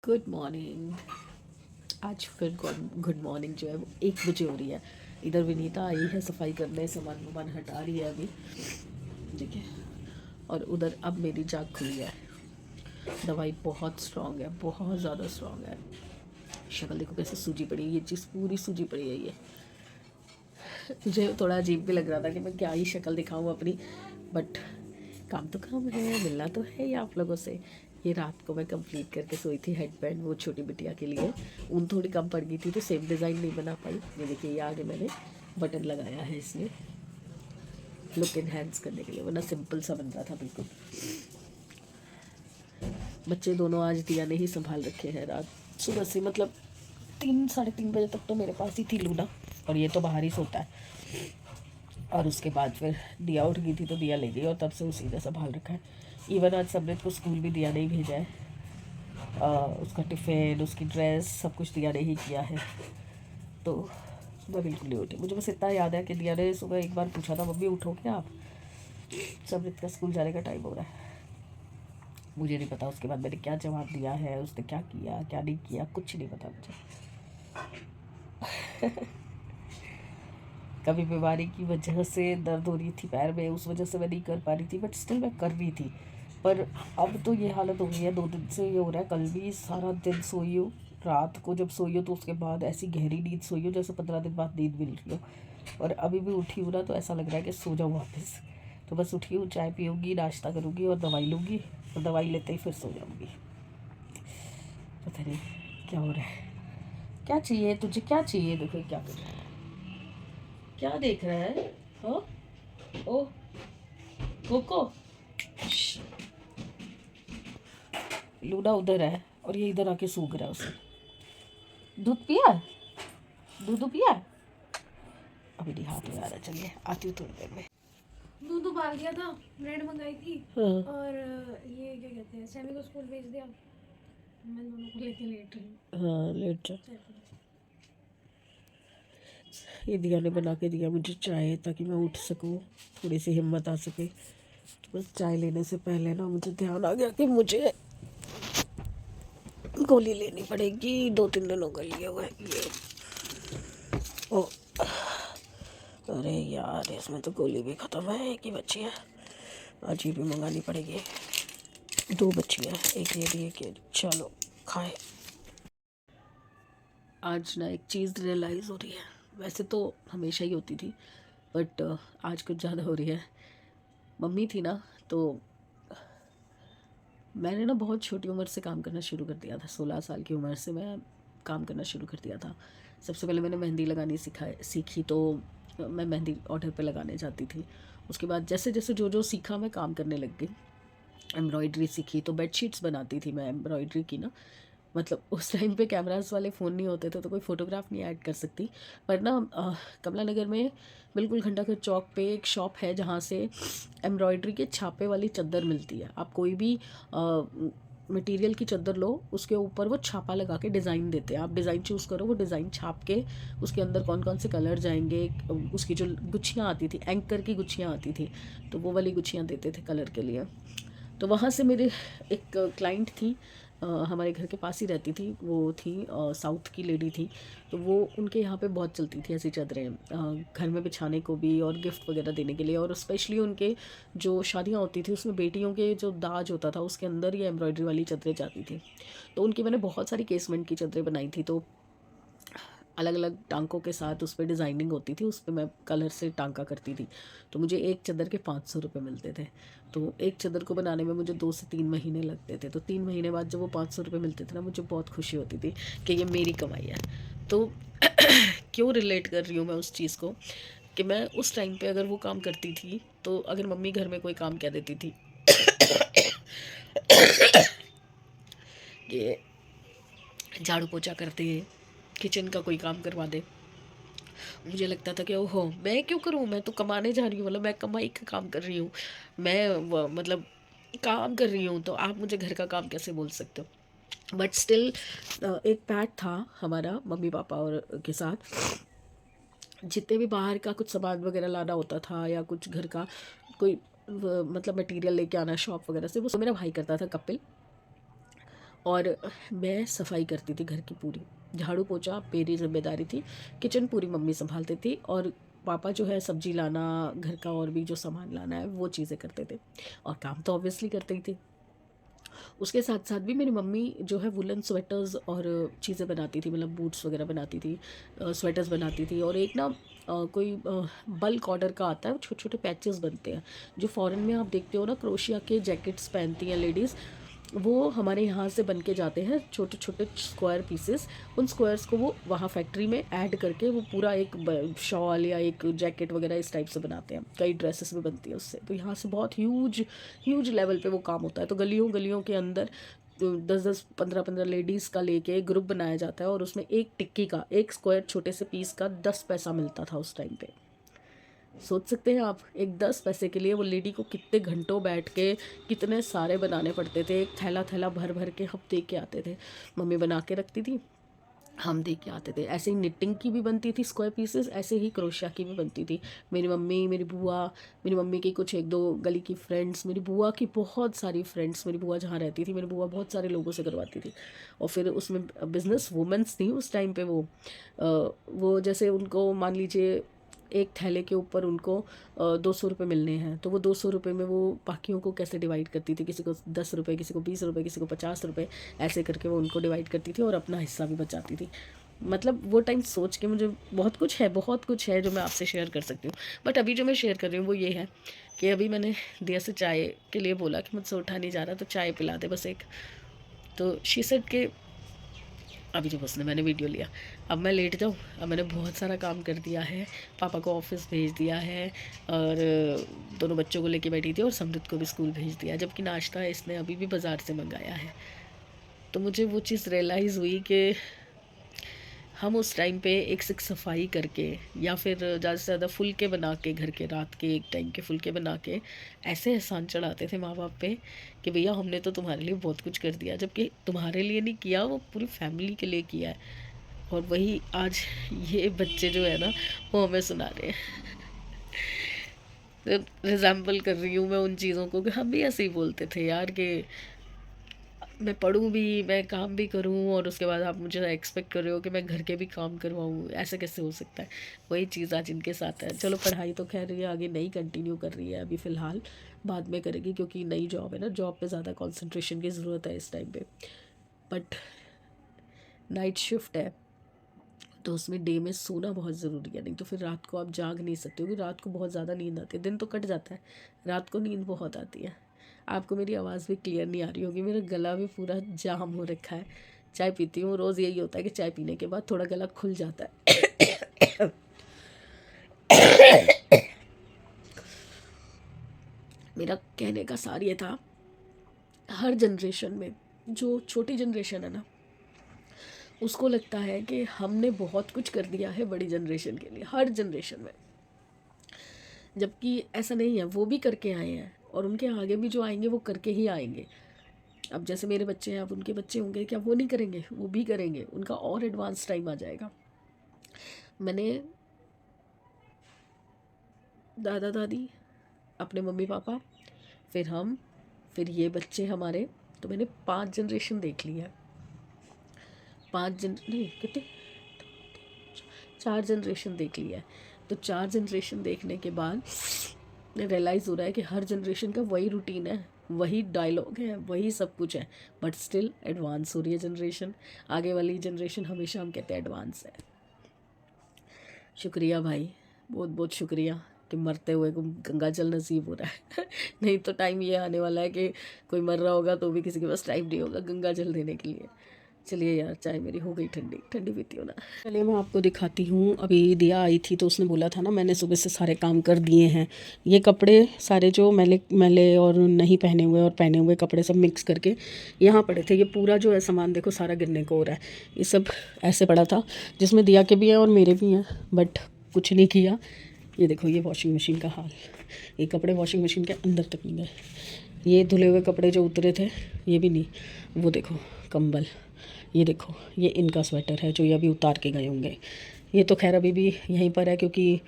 Good morning. आज फिर good morning जो है वो 1 बजे हो रही है। इधर विनीता आई है सफाई करने, सामान वामान हटा रही है अभी, ठीक है। और उधर अब मेरी जाग खुली है। दवाई बहुत स्ट्रांग है, बहुत ज़्यादा स्ट्रांग है। शक्ल देखो कैसे सूजी पड़ी है, ये चीज़ पूरी सूजी पड़ी है ये। मुझे थोड़ा अजीब भी लग रहा था कि मैं क्या ही शक्ल दिखाऊं अपनी, बट काम तो काम है, मिलना तो है ही आप लोगों से। ये रात को मैं कंप्लीट करके सोई थी हेडबैंड, वो छोटी बिटिया के लिए। ऊन थोड़ी कम पड़ गई थी तो सेम डिज़ाइन नहीं बना पाई। ये देखिए, ये आगे मैंने बटन लगाया है इसमें लुक इनहेंस करने के लिए, वरना सिंपल सा बन रहा था बिल्कुल। बच्चे दोनों आज दिया ने ही संभाल रखे हैं रात सुबह से, मतलब 3 साढ़े 3 बजे तक तो मेरे पास ही थी लूना, और ये तो बाहर ही सोता है। और उसके बाद फिर दिया उठ गई थी तो दिया ले गई, और तब से उसी ने संभाल रखा है। इवन आज समृत को स्कूल भी दिया नहीं भेजा है। उसका टिफ़िन, उसकी ड्रेस, सब कुछ दिया ने ही किया है। तो सुबह बिल्कुल नहीं उठी। मुझे बस इतना याद है कि दिया ने सुबह एक बार पूछा था, मम्मी उठो क्या आप, समृत का स्कूल जाने का टाइम हो रहा है। मुझे नहीं पता उसके बाद मैंने क्या जवाब दिया है, उसने क्या किया क्या नहीं किया, कुछ नहीं पता मुझे। कभी बीमारी की वजह से दर्द हो रही थी पैर में, उस वजह से मैं नहीं कर पा रही थी, बट स्टिल मैं कर रही थी। पर अब तो ये हालत हो गई है, 2 दिन से ये हो रहा है। कल भी सारा दिन सोई हूँ, रात को जब सोई हो तो उसके बाद ऐसी गहरी नींद सोई हो जैसे 15 दिन बाद नींद मिल रही हो। और अभी भी उठी हूँ ना तो ऐसा लग रहा है कि सो जाऊँ वापस। तो बस उठी हूँ, चाय पीऊँगी, नाश्ता करूँगी और दवाई लूँगी, और दवाई लेते ही फिर सो जाऊँगी। पता नहीं क्या हो रहा है। क्या चाहिए तुझे, क्या चाहिए? देखो क्या कर रहा है, क्या देख रहा है? हाँ, ओ कोको। लूना उधर है और ये इधर आके सूख रहा है। उसे दूध पिया, दूध पिया। अभी नहीं हाथ में आ रहा, चलिए आती हूँ थोड़ी देर में। दूध उबाल दिया था, ब्रेड मंगाई थी। हाँ और ये क्या कहते हैं, सैमी को स्कूल भेज दिया। मैं दोनों को लेके लेट रही हाँ, लेट जा। हूँ। ये दिया ने बना के दिया मुझे चाय ताकि मैं उठ सकूँ, थोड़ी सी हिम्मत आ सके। तो बस चाय लेने से पहले ना मुझे ध्यान आ गया कि मुझे गोली लेनी पड़ेगी। 2-3 दिन हो गए लिए हुए ये। ओ, अरे यार, इसमें तो गोली भी ख़त्म है, एक ही बची है। आज ये भी मंगानी पड़ेगी। 2 बची है, एक ये दी, एक ये दी। चलो खाए। आज ना एक चीज़ रियलाइज़ हो रही है, वैसे तो हमेशा ही होती थी, बट आज कुछ ज़्यादा हो रही है। मम्मी थी ना, तो मैंने ना बहुत छोटी उम्र से काम करना शुरू कर दिया था। 16 साल की उम्र से मैं काम करना शुरू कर दिया था। सबसे पहले मैंने मेहंदी लगानी सीखी, तो मैं मेहंदी ऑर्डर पे लगाने जाती थी। उसके बाद जैसे जैसे जो जो सीखा मैं काम करने लग गई। एम्ब्रॉयडरी सीखी तो बेडशीट्स बनाती थी मैं एम्ब्रॉयडरी की ना। मतलब उस टाइम पे कैमरास वाले फ़ोन नहीं होते थे तो कोई फ़ोटोग्राफ नहीं ऐड कर सकती। पर ना कमला नगर में बिल्कुल घंटाघर चौक पे एक शॉप है जहाँ से एम्ब्रॉयडरी के छापे वाली चादर मिलती है। आप कोई भी मटेरियल की चादर लो, उसके ऊपर वो छापा लगा के डिज़ाइन देते हैं। आप डिज़ाइन चूज़ करो, वो डिज़ाइन छाप के उसके अंदर कौन कौन से कलर जाएंगे, उसकी जो गुच्छियाँ आती थी, एंकर की गुच्छियाँ आती थी, तो वो वाली गुच्छियाँ देते थे कलर के लिए। तो वहाँ से मेरे एक क्लाइंट थी, हमारे घर के पास ही रहती थी। वो थी साउथ की लेडी थी, तो वो उनके यहाँ पे बहुत चलती थी ऐसी चादरें, घर में बिछाने को भी और गिफ्ट वगैरह देने के लिए। और स्पेशली उनके जो शादियाँ होती थी उसमें बेटियों के जो दाज होता था उसके अंदर ये एम्ब्रॉयडरी वाली चादरें जाती थी। तो उनकी मैंने बहुत सारी केसमेंट की चादरें बनाई थी। तो अलग अलग टांकों के साथ उस पर डिज़ाइनिंग होती थी, उस पर मैं कलर से टांका करती थी। तो मुझे एक चादर के 500 रुपये मिलते थे। तो एक चादर को बनाने में मुझे 2 से 3 महीने लगते थे। तो 3 महीने बाद जब वो 500 रुपये मिलते थे ना, मुझे बहुत खुशी होती थी कि ये मेरी कमाई है। तो क्यों रिलेट कर रही हूँ मैं उस चीज़ को, कि मैं उस टाइम पे अगर वो काम करती थी, तो अगर मम्मी घर में कोई काम कह देती थी कि झाड़ू पोछा कर दे, किचन का कोई काम करवा दे, मुझे लगता था कि ओहो मैं क्यों करूँ, मैं तो कमाने जा रही हूँ, मतलब मैं कमाई का काम कर रही हूँ, मैं मतलब काम कर रही हूँ, तो आप मुझे घर का काम कैसे बोल सकते हो। बट स्टिल एक पैट था हमारा मम्मी पापा और के साथ। जितने भी बाहर का कुछ सामान वगैरह लाना होता था या कुछ घर का कोई मतलब मटेरियल लेके आना शॉप वगैरह से, वो सब मेरा भाई करता था, कपिल। और मैं सफाई करती थी घर की पूरी, झाड़ू पोछा मेरी जिम्मेदारी थी, किचन पूरी मम्मी संभालती थी, और पापा जो है सब्जी लाना, घर का और भी जो सामान लाना है वो चीज़ें करते थे, और काम तो ऑब्वियसली करते ही थे। उसके साथ साथ भी मेरी मम्मी जो है वुलन स्वेटर्स और चीज़ें बनाती थी, मतलब बूट्स वगैरह बनाती थी, स्वेटर्स बनाती थी। और एक ना कोई बल्क ऑर्डर का आता है, छोटे छोटे पैचेस बनते हैं जो फॉरेन में आप देखते हो ना, क्रोशिया के जैकेट्स पहनती हैं लेडीज़, वो हमारे यहाँ से बन के जाते हैं छोटे छोटे स्क्वायर पीसेस। उन स्क्वायर्स को वो वहाँ फैक्ट्री में ऐड करके वो पूरा एक शॉल या एक जैकेट वगैरह इस टाइप से बनाते हैं, कई ड्रेसेस भी बनती है उससे। तो यहाँ से बहुत ह्यूज ह्यूज लेवल पे वो काम होता है। तो गलियों गलियों के अंदर 10-10 15-15 लेडीज़ का लेके ग्रुप बनाया जाता है, और उसमें एक टिक्की का, एक स्क्वायर छोटे से पीस का 10 पैसा मिलता था उस टाइम पे। सोच सकते हैं आप, एक 10 पैसे के लिए वो लेडी को कितने घंटों बैठ के कितने सारे बनाने पड़ते थे। एक थैला थैला भर भर के हम दे के आते थे, मम्मी बना के रखती थी, हम दे के आते थे। ऐसे ही निटिंग की भी बनती थी स्क्वायर पीसेस, ऐसे ही क्रोशिया की भी बनती थी। मेरी मम्मी, मेरी बुआ, मेरी मम्मी की कुछ एक दो गली की फ्रेंड्स, मेरी बुआ की बहुत सारी फ्रेंड्स, मेरी बुआ जहाँ रहती थी मेरी बुआ बहुत सारे लोगों से करवाती थी। और फिर उसमें बिजनेस वुमेन्स थी उस टाइम पे, वो जैसे उनको मान लीजिए एक थैले के ऊपर उनको 200 रुपये मिलने हैं, तो वो 200 रुपये में वो बाकियों को कैसे डिवाइड करती थी, किसी को 10 रुपये, किसी को 20 रुपये, किसी को 50 रुपये, ऐसे करके वो उनको डिवाइड करती थी और अपना हिस्सा भी बचाती थी। मतलब वो टाइम सोच के मुझे बहुत कुछ है जो मैं आपसे शेयर कर सकती हूँ। बट अभी जो मैं शेयर कर रही हूँ वो ये है कि अभी मैंने दिया से चाय के लिए बोला कि मुझसे उठा नहीं जा रहा, तो चाय पिला दे बस एक। तो शी सेड के अभी जब उसने मैंने वीडियो लिया, अब मैं लेट जाऊँ, अब मैंने बहुत सारा काम कर दिया है, पापा को ऑफिस भेज दिया है, और दोनों बच्चों को लेके बैठी थी, और समृद्ध को भी स्कूल भेज दिया, जबकि नाश्ता इसने अभी भी बाज़ार से मंगाया है। तो मुझे वो चीज़ रियलाइज़ हुई कि हम उस टाइम पे एक सिक सफाई करके, या फिर ज़्यादा से ज़्यादा फुलके बना के, घर के रात के एक टाइम के फुलके बना के ऐसे एहसान चढ़ाते थे माँ बाप पे कि भैया हमने तो तुम्हारे लिए बहुत कुछ कर दिया, जबकि तुम्हारे लिए नहीं किया, वो पूरी फैमिली के लिए किया है। और वही आज ये बच्चे जो है ना वो हमें सुना रहे हैं। रिजेंबल कर रही हूँ मैं उन चीज़ों को कि हम भी ऐसे ही बोलते थे यार, कि मैं पढ़ूँ भी, मैं काम भी करूँ, और उसके बाद आप मुझे एक्सपेक्ट कर रहे हो कि मैं घर के भी काम करवाऊँ, ऐसे कैसे हो सकता है। वही चीज़ आज इनके साथ है। चलो पढ़ाई तो खैर ये आगे नहीं कंटिन्यू कर रही है अभी फ़िलहाल, बाद में करेगी क्योंकि नई जॉब है ना, जॉब पे ज़्यादा कंसंट्रेशन की ज़रूरत है इस टाइम पे। बट नाइट शिफ्ट है तो उसमें डे में सोना बहुत ज़रूरी है, नहीं तो फिर रात को आप जाग नहीं सकते हो, क्योंकि रात को बहुत ज़्यादा नींद आती है। दिन तो कट जाता है, रात को नींद बहुत आती है। आपको मेरी आवाज़ भी क्लियर नहीं आ रही होगी, मेरा गला भी पूरा जाम हो रखा है। चाय पीती हूँ रोज़, यही होता है कि चाय पीने के बाद थोड़ा गला खुल जाता है। मेरा कहने का सार ये था, हर जनरेशन में जो छोटी जनरेशन है ना, उसको लगता है कि हमने बहुत कुछ कर दिया है बड़ी जनरेशन के लिए, हर जनरेशन में, जबकि ऐसा नहीं है। वो भी करके आए हैं, और उनके आगे भी जो आएंगे वो करके ही आएंगे। अब जैसे मेरे बच्चे हैं, अब उनके बच्चे होंगे, क्या वो नहीं करेंगे? वो भी करेंगे, उनका और एडवांस टाइम आ जाएगा। मैंने दादा दादी, अपने मम्मी पापा, फिर हम, फिर ये बच्चे हमारे, तो मैंने 5 जनरेशन देख ली है। 5 जन नहीं, कितने, 4 जनरेशन देख ली है। तो 4 जनरेशन देखने के बाद रियलाइज़ हो रहा है कि हर जनरेशन का वही रूटीन है, वही डायलॉग है, वही सब कुछ है, बट स्टिल एडवांस हो रही है जनरेशन। आगे वाली जनरेशन हमेशा हम कहते हैं एडवांस है। शुक्रिया भाई, बहुत बहुत शुक्रिया कि मरते हुए को गंगा जल नसीब हो रहा है। नहीं तो टाइम ये आने वाला है कि कोई मर रहा होगा तो भी किसी के पास टाइम नहीं होगा गंगा जल देने के लिए। चलिए यार, चाय मेरी हो गई ठंडी, ठंडी पीती हूँ ना। चलिए मैं आपको दिखाती हूँ। अभी दिया आई थी तो उसने बोला था ना, मैंने सुबह से सारे काम कर दिए हैं। ये कपड़े सारे जो मैले मैले और नहीं पहने हुए और पहने हुए कपड़े सब मिक्स करके यहाँ पड़े थे। ये पूरा जो है सामान देखो सारा गिरने को हो रहा है। ये सब ऐसे पड़ा था, जिसमें दिया के भी हैं और मेरे भी हैं, बट कुछ नहीं किया। ये देखो ये वॉशिंग मशीन का हाल, ये कपड़े वॉशिंग मशीन के अंदर तक नहीं गए। ये धुले हुए कपड़े जो उतरे थे ये भी नहीं। वो देखो कंबल, ये देखो ये इनका स्वेटर है जो ये अभी उतार के गए होंगे। ये तो खैर अभी भी यहीं पर है क्योंकि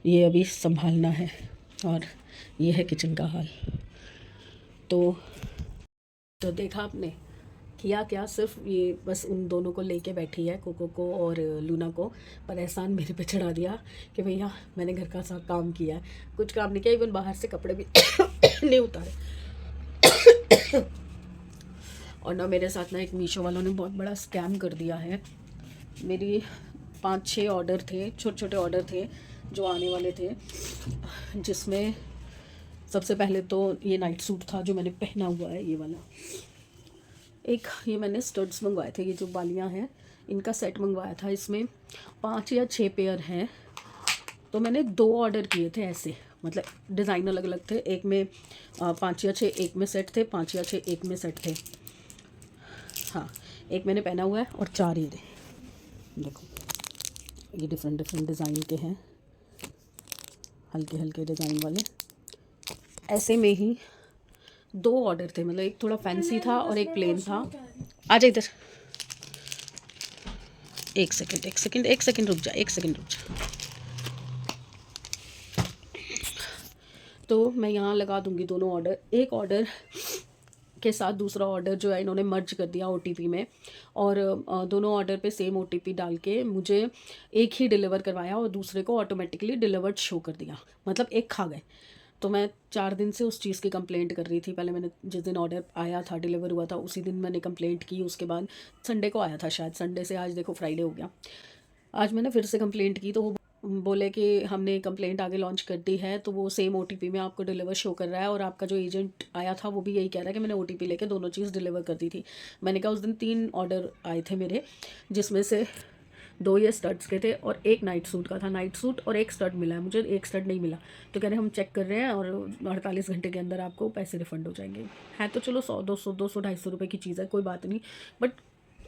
ये अभी संभालना है। और ये है किचन का हाल। तो देखा आपने, किया क्या, सिर्फ ये बस उन दोनों को लेके बैठी है, कोको को और लूना को, पर एहसान मेरे पे चढ़ा दिया कि भैया मैंने घर का सा काम किया है। कुछ काम नहीं किया, इवन बाहर से कपड़े भी नहीं उतारे। और ना मेरे साथ ना एक मीशो वालों ने बहुत बड़ा स्कैम कर दिया है। मेरी 5-6 ऑर्डर थे, छोटे छोटे ऑर्डर थे जो आने वाले थे, जिसमें सबसे पहले तो ये नाइट सूट था जो मैंने पहना हुआ है, ये वाला। एक ये मैंने स्टड्स मंगवाए थे, ये जो बालियाँ हैं इनका सेट मंगवाया था, इसमें 5 या 6 पेयर हैं। तो मैंने 2 ऑर्डर किए थे ऐसे, मतलब डिज़ाइन अलग अलग थे, एक में 5 या 6 एक में सेट थे, 5 या 6 एक में सेट थे। हाँ, एक मैंने पहना हुआ है और 4 ये देखो, ये डिफरेंट डिफरेंट डिज़ाइन के हैं, हल्के हल्के डिज़ाइन वाले। ऐसे में ही 2 ऑर्डर थे, मतलब एक थोड़ा फैंसी था और एक प्लेन था। आ जा इधर, एक सेकंड रुक जा, तो मैं यहाँ लगा दूँगी दोनों ऑर्डर। एक ऑर्डर के साथ दूसरा ऑर्डर जो है इन्होंने मर्ज कर दिया OTP में, और दोनों ऑर्डर पे सेम OTP डाल के मुझे एक ही डिलीवर करवाया और दूसरे को ऑटोमेटिकली डिलीवर्ड शो कर दिया, मतलब एक खा गए। तो मैं 4 दिन से उस चीज़ की कंप्लेंट कर रही थी। पहले मैंने जिस दिन ऑर्डर आया था, डिलीवर हुआ था, उसी दिन मैंने कंप्लेंट की। उसके बाद संडे को आया था शायद, संडे से आज देखो फ्राइडे हो गया। आज मैंने फिर से कंप्लेंट की तो वो बोले कि हमने कंप्लेंट आगे लॉन्च कर दी है, तो वो सेम OTP में आपको डिलीवर शो कर रहा है, और आपका जो एजेंट आया था वो भी यही कह रहा है कि मैंने OTP लेके दोनों चीज़ डिलीवर कर दी थी। मैंने कहा उस दिन 3 ऑर्डर आए थे मेरे, जिसमें से 2 ये स्टड्स के थे और एक नाइट सूट का था। नाइट सूट और एक स्टड मिला है मुझे, एक स्टड नहीं मिला। तो कह रहे हम चेक कर रहे हैं और 48 घंटे के अंदर आपको पैसे रिफ़ंड हो जाएंगे। है तो चलो 100 200 200 250 रुपये की चीज़ है, कोई बात नहीं, बट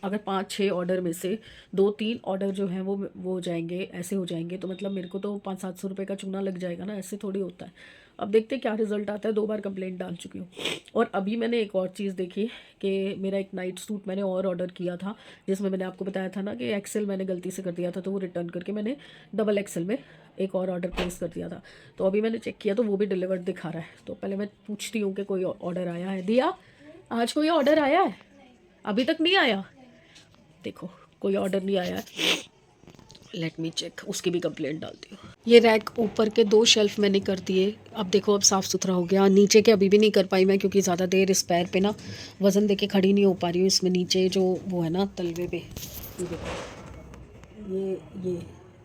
अगर 5-6 ऑर्डर में से 2-3 ऑर्डर जो हैं वो हो जाएंगे, ऐसे हो जाएंगे, तो मतलब मेरे को तो 500-700 रुपये का चूना लग जाएगा ना, ऐसे थोड़ी होता है। अब देखते क्या रिज़ल्ट आता है। 2 बार कंप्लेंट डाल चुकी हूँ। और अभी मैंने एक और चीज़ देखी कि मेरा एक नाइट सूट मैंने और ऑर्डर किया था, जिसमें मैंने आपको बताया था ना कि XL मैंने गलती से कर दिया था, तो वो रिटर्न करके मैंने XXL में एक और ऑर्डर प्लेस कर दिया था। तो अभी मैंने चेक किया तो वो भी डिलीवर्ड दिखा रहा है। तो पहले मैं पूछती हूँ कि कोई ऑर्डर आया है। दिया, आज कोई ऑर्डर आया है? अभी तक नहीं आया। देखो कोई ऑर्डर नहीं आया है। लेट मी चेक, उसकी भी कंप्लेंट डालती हूँ। ये रैक ऊपर के 2 शेल्फ मैंने कर दिए। अब देखो अब साफ़ सुथरा हो गया। नीचे के अभी भी नहीं कर पाई मैं, क्योंकि ज़्यादा देर इस पैर पे ना वज़न देके खड़ी नहीं हो पा रही हूँ। इसमें नीचे जो वो है ना तलवे पे, ये देखो, ये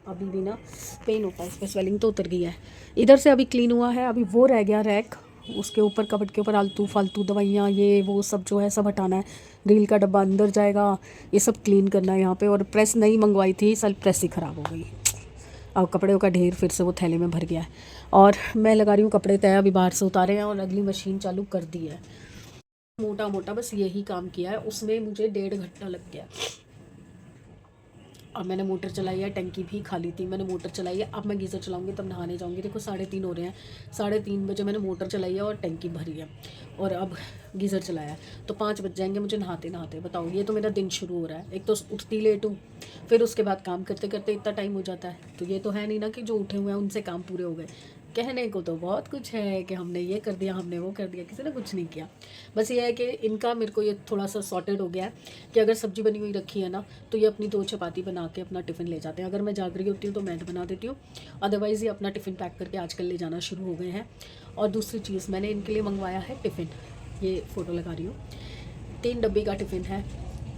अभी भी ना पेन होता है, इस पर स्वेलिंग तो उतर गई है। इधर से अभी क्लीन हुआ है, अभी वो रह गया रैक, उसके ऊपर कबट के ऊपर आलतू फालतू दवाइयाँ ये वो सब जो है सब हटाना है। रील का डब्बा अंदर जाएगा, ये सब क्लीन करना है यहाँ पे। और प्रेस नई मंगवाई थी, सल प्रेस ही ख़राब हो गई। अब कपड़ों का ढेर फिर से वो थैले में भर गया है। और मैं लगा रही हूँ कपड़े तय, अभी बाहर से उतारे हैं और अगली मशीन चालू कर दी है। मोटा मोटा बस यही काम किया है, उसमें मुझे 1.5 घंटा लग गया। और मैंने मोटर चलाई है, टंकी भी खाली थी, मैंने मोटर चलाई है। अब मैं गीज़र चलाऊंगी तब नहाने जाऊंगी। देखो 3:30 हो रहे हैं, 3:30 बजे मैंने मोटर चलाई है और टंकी भरी है, और अब गीज़र चलाया है, तो 5 बज जाएंगे मुझे नहाते नहाते। बताओ, ये तो मेरा दिन शुरू हो रहा है। एक तो उठती लेट हूँ, फिर उसके बाद काम करते करते इतना टाइम हो जाता है। तो ये तो है नहीं ना कि जो उठे हुए हैं उनसे काम पूरे हो गए। कहने को तो बहुत कुछ है कि हमने ये कर दिया, हमने वो कर दिया, किसी ने कुछ नहीं किया। बस ये है कि इनका मेरे को ये थोड़ा सा सॉर्टेड हो गया है कि अगर सब्ज़ी बनी हुई रखी है ना, तो ये अपनी 2 चपाती बना के अपना टिफ़िन ले जाते हैं। अगर मैं जाग रही होती हूँ तो मैं बना देती हूँ, अदरवाइज़ ये अपना टिफ़िन पैक करके आजकल ले जाना शुरू हो गए हैं। और दूसरी चीज़, मैंने इनके लिए मंगवाया है टिफ़िन, ये फ़ोटो लगा रही हूँ। 3 डब्बे का टिफ़िन है,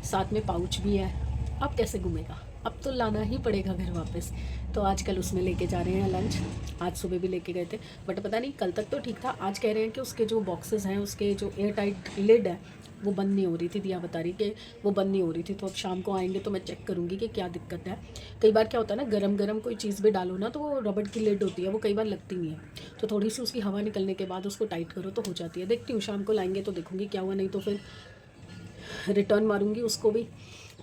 साथ में पाउच भी है। अब कैसे घूमेगा, अब तो लाना ही पड़ेगा घर वापस। तो आजकल उसमें लेके जा रहे हैं लंच। आज सुबह भी लेके गए थे, बट पता नहीं, कल तक तो ठीक था। आज कह रहे हैं कि उसके जो बॉक्सेस हैं, उसके जो एयर टाइट लिड है वो बंद नहीं हो रही थी। दिया बता रही कि वो बंद नहीं हो रही थी। तो अब शाम को आएंगे तो मैं चेक करूँगी कि क्या दिक्कत है। कई बार क्या होता है ना, गरम गरम कोई चीज़ भी डालो ना, तो वो रबड़ की लिड होती है, वो कई बार लगती नहीं है। तो थोड़ी सी उसकी हवा निकलने के बाद उसको टाइट करो तो हो जाती है। देखती हूँ, शाम को लाएंगे तो देखूँगी क्या हुआ, नहीं तो फिर रिटर्न मारूंगी उसको भी,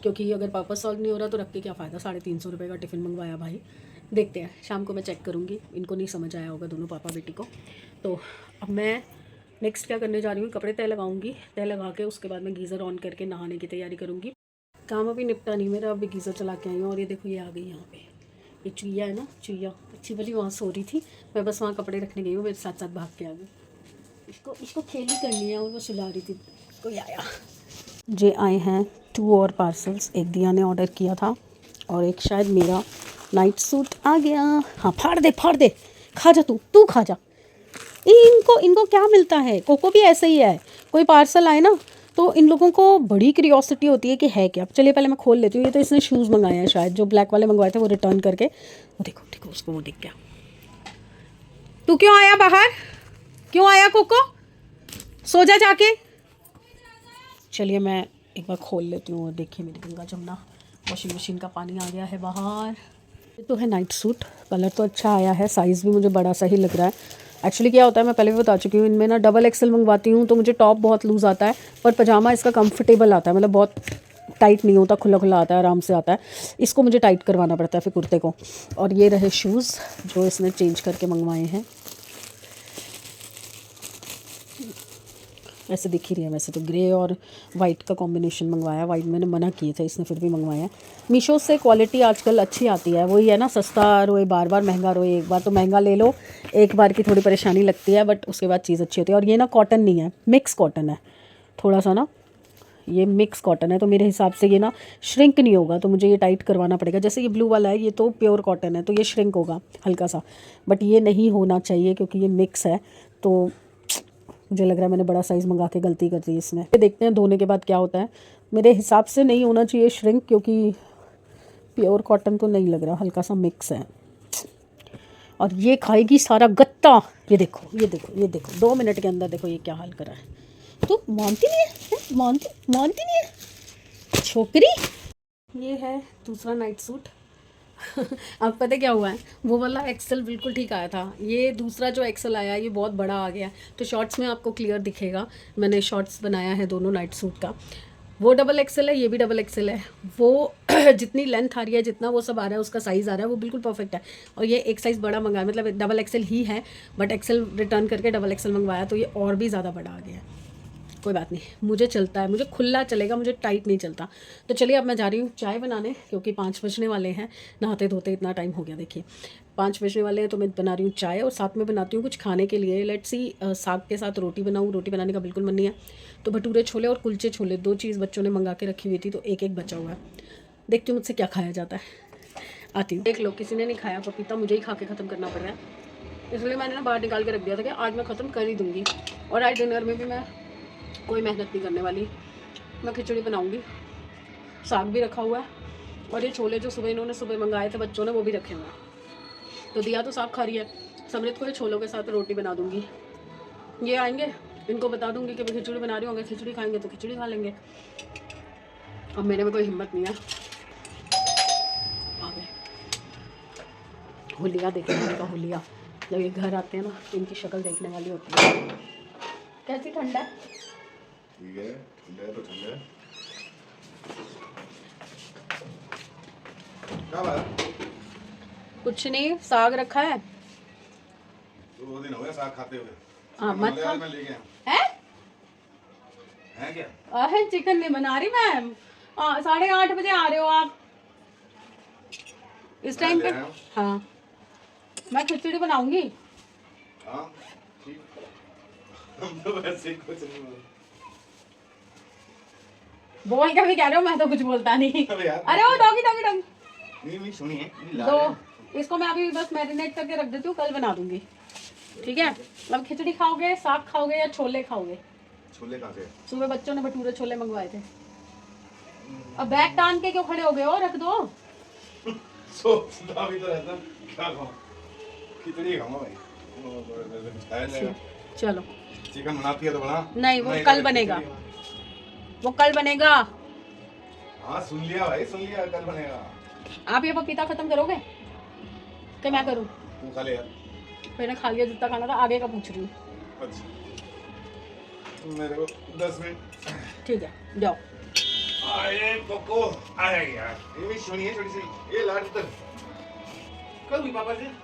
क्योंकि अगर वापस सॉल्व नहीं हो रहा तो रख के क्या फ़ायदा। 350 रुपये का टिफ़िन मंगवाया भाई। देखते हैं, शाम को मैं चेक करूँगी। इनको नहीं समझ आया होगा दोनों पापा बेटी को। तो अब मैं नेक्स्ट क्या करने जा रही हूँ, कपड़े तय लगाऊंगी। तय लगा के उसके बाद मैं गीज़र ऑन करके नहाने की तैयारी करूँगी। काम अभी निपटा नहीं मेरा, अभी गीज़र चला के आई हूँ। और ये देखो, ये आ गई यहाँ पे, ये चुईया है ना, चुईया अच्छी वाली वहाँ सो रही थी। मैं बस वहाँ कपड़े रखने गई हूँ, मेरे साथ साथ भाग के आ गई। इसको खेल ही करनी है, और वो सुला रही थी, कोई आया। ये आए हैं 2 और पार्सल्स, एक दिया ने ऑर्डर किया था और एक शायद मेरा नाइट सूट आ गया। हाँ फाड़ दे, खा जा तू खा जा। इनको क्या मिलता है, कोको भी ऐसे ही है, कोई पार्सल आए ना तो इन लोगों को बड़ी क्यूरियोसिटी होती है कि है क्या। चलिए पहले मैं खोल लेती हूँ। ये तो इसने शूज़ मंगाए हैं शायद, जो ब्लैक वाले मंगवाए थे वो रिटर्न करके। वो देखो उसको, वो दिख गया। तू क्यों आया बाहर, क्यों आया कोको, सो जा जाके। चलिए मैं एक बार खोल लेती हूँ। देखिए मेरी गंगा जमुना, वॉशिंग मशीन का पानी आ गया है बाहर। ये तो है नाइट सूट, कलर तो अच्छा आया है, साइज़ भी मुझे बड़ा सा ही लग रहा है। एक्चुअली क्या होता है, मैं पहले भी बता चुकी हूँ, इनमें ना डबल एक्सेल मंगवाती हूँ तो मुझे टॉप बहुत लूज़ आता है, पर पजामा इसका कंफर्टेबल आता है, मतलब बहुत टाइट नहीं होता, खुला खुला आता है, आराम से आता है। इसको मुझे टाइट करवाना पड़ता है फिर कुर्ते को। और ये रहे शूज़ जो इसने चेंज करके मंगवाए हैं। ऐसे दिख ही रही है, वैसे तो ग्रे और वाइट का कॉम्बिनेशन मंगवाया। वाइट मैंने मना किए थे, इसने फिर भी मंगवाया। मीशो से क्वालिटी आजकल अच्छी आती है, वही है ना, सस्ता रोए बार बार, महंगा रोए एक बार। तो महंगा ले लो, एक बार की थोड़ी परेशानी लगती है, बट उसके बाद चीज़ अच्छी होती है। और ये ना कॉटन नहीं है, मिक्स कॉटन है थोड़ा सा ना, ये मिक्स कॉटन है, तो मेरे हिसाब से ये ना श्रिंक नहीं होगा, तो मुझे ये टाइट करवाना पड़ेगा। जैसे ये ब्लू वाला है, ये तो प्योर कॉटन है, तो ये श्रिंक होगा हल्का सा, बट ये नहीं होना चाहिए क्योंकि ये मिक्स है। तो मुझे लग रहा है मैंने बड़ा साइज़ मंगा के गलती कर दी इसमें। देखते हैं धोने के बाद क्या होता है। मेरे हिसाब से नहीं होना चाहिए श्रिंक, क्योंकि प्योर कॉटन तो नहीं लग रहा, हल्का सा मिक्स है। और ये खाएगी सारा गत्ता। ये देखो 2 मिनट के अंदर देखो ये क्या हाल करा है। तो मानती नहीं है, मानती नहीं है छोकरी। ये है दूसरा नाइट सूट। अब पता क्या हुआ है, वो वाला एक्सेल बिल्कुल ठीक आया था, ये दूसरा जो एक्सेल आया ये बहुत बड़ा आ गया। तो शॉर्ट्स में आपको क्लियर दिखेगा, मैंने शॉर्ट्स बनाया है दोनों नाइट सूट का। वो डबल एक्सेल है, ये भी डबल एक्सेल है। वो जितनी लेंथ आ रही है, जितना वो सब आ रहा है, उसका साइज़ आ रहा है, वो बिल्कुल परफेक्ट है। और ये एक साइज़ बड़ा मंगाया, मतलब डबल एक्सेल ही है, बट एक्सेल रिटर्न करके डबल एक्सेल मंगवाया, तो ये और भी ज़्यादा बड़ा आ गया है। कोई बात नहीं, मुझे चलता है, मुझे खुला चलेगा, मुझे टाइट नहीं चलता। तो चलिए अब मैं जा रही हूँ चाय बनाने, क्योंकि 5 बजने वाले हैं, नहाते धोते इतना टाइम हो गया। देखिए 5 बजने वाले हैं, तो मैं बना रही हूँ चाय और साथ में बनाती हूँ कुछ खाने के लिए। लेट्स सी, साग के साथ रोटी बनाऊँ, रोटी बनाने का बिल्कुल मन नहीं है। तो भटूरे छोले और कुलचे छोले, 2 चीज़ बच्चों ने मंगा के रखी हुई थी, तो एक बचा हुआ है। देखती हूँ मुझसे क्या खाया जाता है। आती हूँ। देख लो, किसी ने नहीं खाया पपीता, मुझे ही खा के ख़त्म करना पड़ रहा है, इसलिए मैंने ना बाहर निकाल के रख दिया था कि आज मैं ख़त्म कर ही दूँगी। और आज डिनर में भी मैं कोई मेहनत नहीं करने वाली, मैं खिचड़ी बनाऊंगी। साग भी रखा हुआ है, और ये छोले जो इन्होंने सुबह मंगाए थे बच्चों ने, वो भी रखे हुए हैं। तो दिया तो साग खा रही है, समृत को ये छोलों के साथ रोटी बना दूंगी। ये आएंगे, इनको बता दूंगी कि मैं खिचड़ी बना रही हूँ, अगर खिचड़ी खाएंगे तो खिचड़ी खा लेंगे। अब मेरे में कोई हिम्मत नहीं है। आ गए होलिया देखने का, होलिया जब ये घर आते हैं ना तो इनकी शक्ल देखने वाली होती है। कैसी ठंडा है? ठीक है, ठंडा है तो ठंडा है। क्या बात? कुछ नहीं, साग रखा है। 2 दिन हो गए साग खाते हुए। हाँ मत खा। मैं लेके आया। है क्या? अरे चिकन नहीं बना रही मैं। 8:30 बजे आ रहे हो आप इस टाइम पे? हाँ मैं खिचड़ी बनाऊंगी। हाँ ठीक। हम तो वैसे ही कुछ नहीं बोल के भी कह रहे हो, मैं तो कुछ बोलता नहीं। अरे यार, अरे वो डॉगी डॉगी डॉगी नहीं सुनिए, तो इसको मैं अभी बस मैरिनेट करके रख देती हूँ, कल बना दूंगी। ठीक है, अब खिचड़ी खाओगे, साग खाओगे या छोले खाओगे? छोले कहाँ से? सुबह बच्चों ने भटूरे छोले मंगवाए थे। अब बैग टांग के क्यों खड़े हो गए हो, रख दो। सोचता भी तो रहता क्या खाऊं, खिचड़ी खाऊंगा भाई। खाया जाएगा। चलो चिकन बनाती है तो बना। नहीं, वो कल बनेगा, वो कल बनेगा। हाँ सुन लिया भाई, सुन लिया, कल बनेगा। आप ये पपीता खत्म करोगे कि मैं करूँ? तू खा ले यार। मैंने खा लिया जितना खाना था, आगे का पूछ रही हूँ। अच्छा मेरे को 10 मिनट। ठीक है जाओ। अरे कोको आया यार, ये भी सुनिए थोड़ी सी, ये लाड तक कल भी पापा से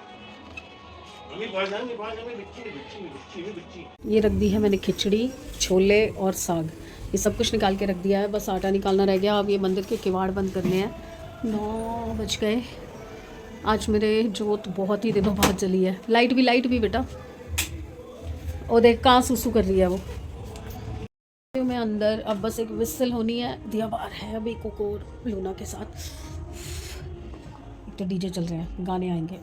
ये रख दी है मैंने खिचड़ी, छोले और साग, ये सब कुछ निकाल के रख दिया है, बस आटा निकालना रह गया। अब ये मंदिर के किवाड़ बंद करने हैं। 9 बज गए। आज मेरे जोत बहुत ही दिनों बाद जली है। लाइट भी बेटा, और देख कहाँ सुसु कर रही है वो। हूँ मैं अंदर, अब बस एक विसल होनी है, दिया बार है अभी कोको और लूना के साथ। एक तो डीजे चल रहे हैं, गाने आएंगे।